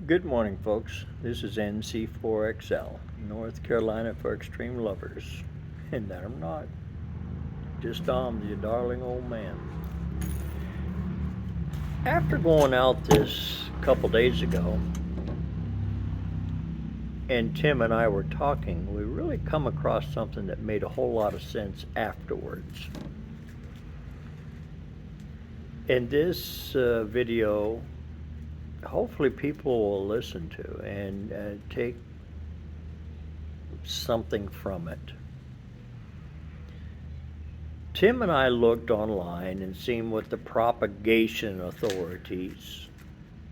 Good morning, folks. This is NC4XL, North Carolina for extreme lovers. And that I'm not. Just your darling old man. After going out this couple days ago, and Tim and I were talking, we really come across something that made a whole lot of sense afterwards. In this video, hopefully people will listen to and take something from it. Tim and I looked online and seen what the propagation authorities,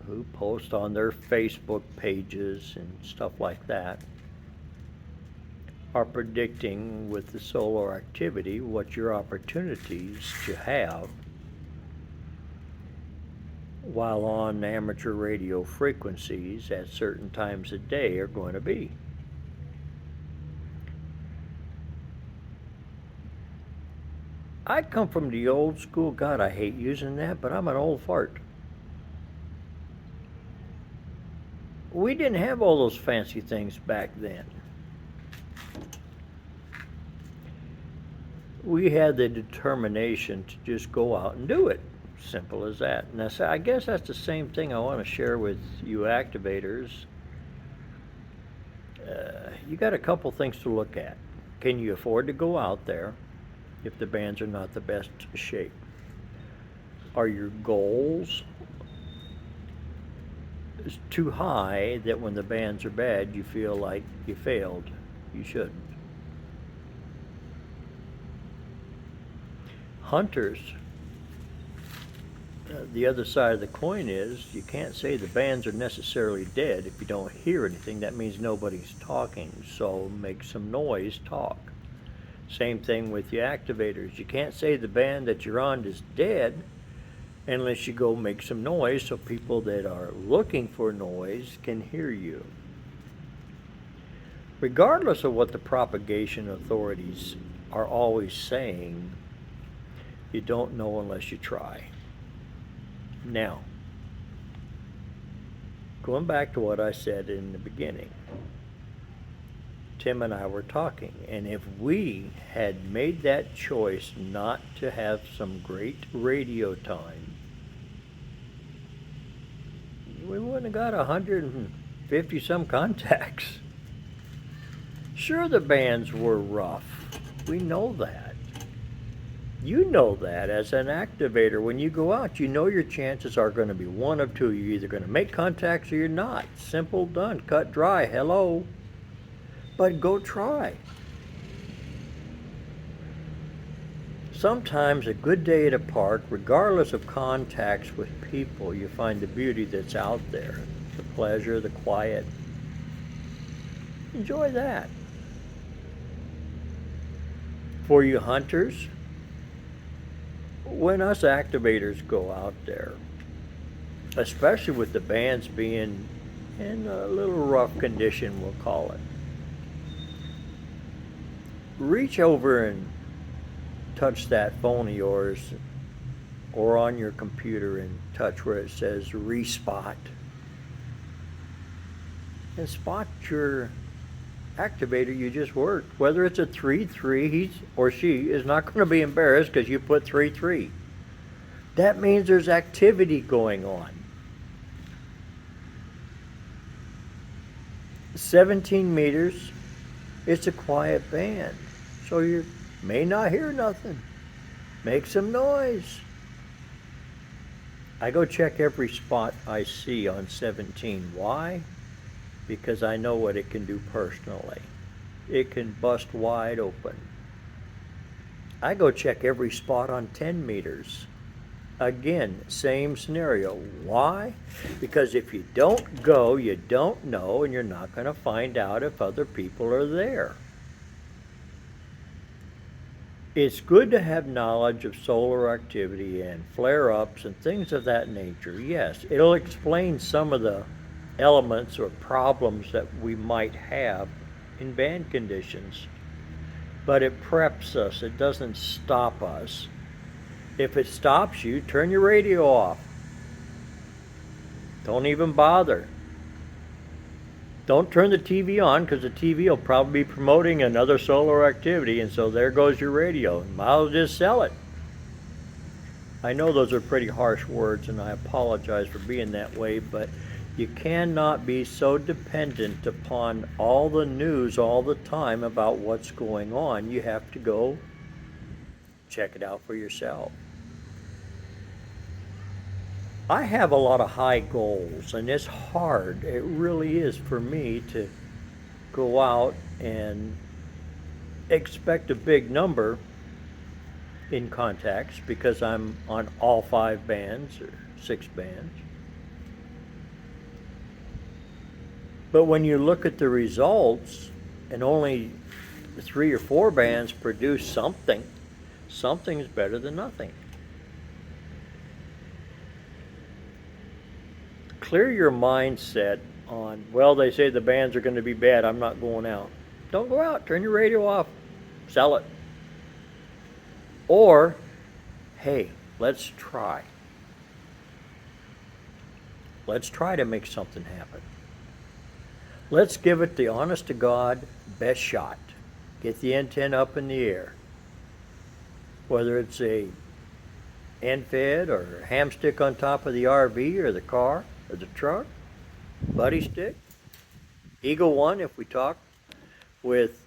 who post on their Facebook pages and stuff like that, are predicting with the solar activity what your opportunities to have while on amateur radio frequencies at certain times of day are going to be. I come from the old school. God, I hate using that, but I'm an old fart. We didn't have all those fancy things back then. We had the determination to just go out and do it. Simple as that. And I guess that's the same thing I want to share with you activators. You got a couple things to look at. Can you afford to go out there if the bands are not the best shape? Are your goals too high that when the bands are bad you feel like you failed? You shouldn't. Hunters, the other side of the coin is you can't say the bands are necessarily dead if you don't hear anything. That means nobody's talking, so make some noise, talk. Same thing with the activators. You can't say the band that you're on is dead unless you go make some noise so people that are looking for noise can hear you. Regardless of what the propagation authorities are always saying, you don't know unless you try. Now, going back to what I said in the beginning, Tim and I were talking, and if we had made that choice not to have some great radio time, we wouldn't have got 150 some contacts. Sure, the bands were rough. We know that. You know that as an activator. When you go out, you know your chances are going to be one of two. You're either going to make contacts or you're not. Simple, done, cut, dry. Hello. But go try. Sometimes a good day at a park, regardless of contacts with people, you find the beauty that's out there, the pleasure, the quiet. Enjoy that. For you hunters, when us activators go out there, especially with the bands being in a little rough condition, we'll call it, reach over and touch that phone of yours or on your computer and touch where it says respot and spot your activator you just worked. Whether it's a 3-3, he or she is not going to be embarrassed because you put 3-3. That means there's activity going on. 17 meters, it's a quiet band, so you may not hear nothing. Make some noise. I go check every spot I see on 17. Why? Because I know what it can do personally. It can bust wide open. I go check every spot on 10 meters. Again, same scenario. Why? Because if you don't go, you don't know, and you're not going to find out if other people are there. It's good to have knowledge of solar activity and flare-ups and things of that nature. Yes, it'll explain some of the elements or problems that we might have in band conditions, but it preps us. It doesn't stop us. If it stops you, turn your radio off. Don't even bother. Don't turn the TV on, because the TV will probably be promoting another solar activity, and so there goes your radio. Might as well just sell it. I know those are pretty harsh words, and I apologize for being that way, but you cannot be so dependent upon all the news all the time about what's going on. You have to go check it out for yourself. I have a lot of high goals, and it's hard. It really is for me to go out and expect a big number in contacts, because I'm on all 5 bands or 6 bands. But when you look at the results and only 3 or 4 bands produce something, something's better than nothing. Clear your mindset on, well, they say the bands are going to be bad, I'm not going out. Don't go out. Turn your radio off. Sell it. Or, hey, let's try. Let's try to make something happen. Let's give it the honest to God best shot. Get the antenna up in the air. Whether it's a end fed or a ham stick on top of the RV or the car or the truck, buddy stick, Eagle One if we talk with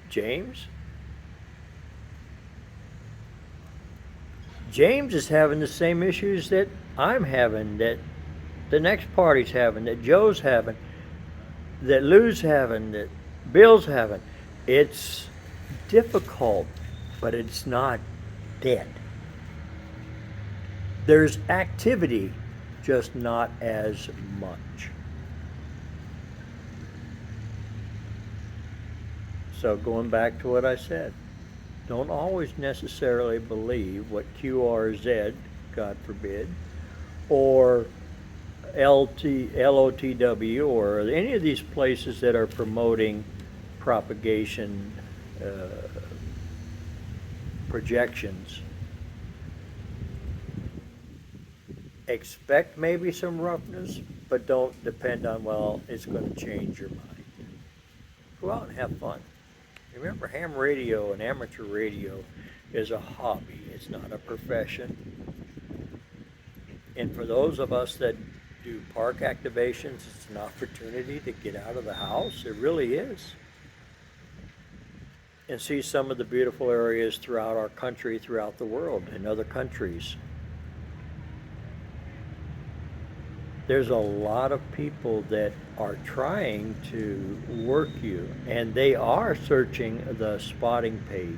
James. James is having the same issues that I'm having, that the next party's having, that Joe's having, that Lou's having, that Bill's having. It's difficult, but it's not dead. There's activity, just not as much. So going back to what I said, don't always necessarily believe what QRZ, God forbid, or LOTW, or any of these places that are promoting propagation projections. Expect maybe some roughness, but don't depend on, well, it's going to change your mind. Go out and have fun. Remember, ham radio and amateur radio is a hobby. It's not a profession. And for those of us that do park activations, it's an opportunity to get out of the house. It really is. And see some of the beautiful areas throughout our country, throughout the world, in other countries. There's a lot of people that are trying to work you, and they are searching the spotting page.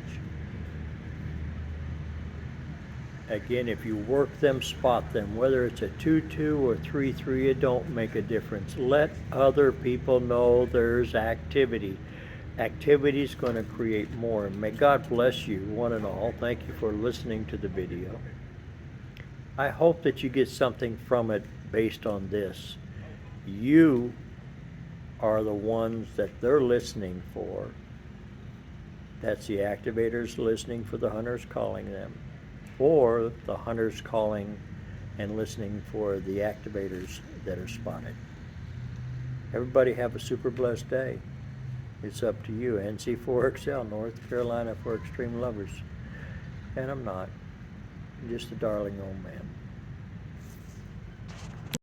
Again, if you work them, spot them, whether it's a 2-2 or 3-3, it don't make a difference. Let other people know there's activity. Activity is going to create more. And may God bless you, one and all. Thank you for listening to the video. I hope that you get something from it based on this. You are the ones that they're listening for. That's the activators listening for the hunters calling them, or the hunters calling and listening for the activators that are spotted. Everybody have a super blessed day. It's up to you. NC4XL, North Carolina for extreme lovers. And I'm not. I'm just a darling old man.